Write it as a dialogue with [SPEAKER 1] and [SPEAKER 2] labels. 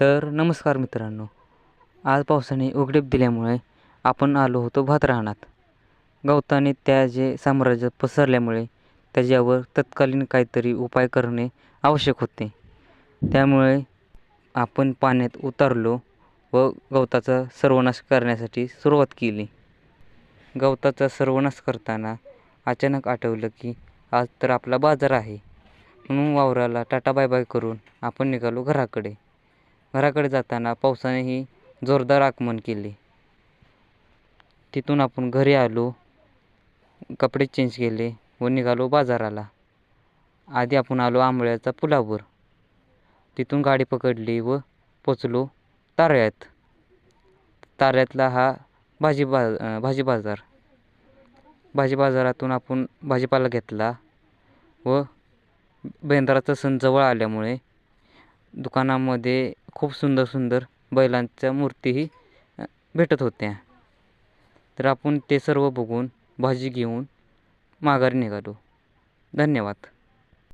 [SPEAKER 1] तर नमस्कार मित्रांनो, आज पावसाने उघडीप दिल्यामुळे आपण आलो होतो भात रानात. गवताने त्याचे साम्राज्य पसरल्यामुळे त्याच्यावर तत्कालीन काहीतरी उपाय करणे आवश्यक होते. त्यामुळे आपण पाण्यात उतरलो व गवताचा सर्वनाश करण्यासाठी सुरुवात केली. गवताचा सर्वनाश करताना अचानक आठवलं की आज तर आपला बाजार आहे. म्हणून वावराला टाटा बाय बाय करून आपण निघालो घराकडे. घराकडे जाताना पावसानेही जोरदार आगमन केले. तिथून आपण घरी आलो, कपडे चेंज केले व निघालो बाजाराला. आधी आपण आलो आंबळ्याच्या पुलावर. तिथून गाडी पकडली व पोचलो तारळ्यात. तारळ्यातला हा भाजी बाजार. भाजी बाजारातून आपण भाजीपाला घेतला व बेंद्राचा सण जवळ आल्यामुळे दुकानामध्ये खूप सुंदर सुंदर बैलांच्या मूर्तीही भेटत होत्या. तर आपण ते सर्व बघून भाजी घेऊन माघारी निघालो. धन्यवाद.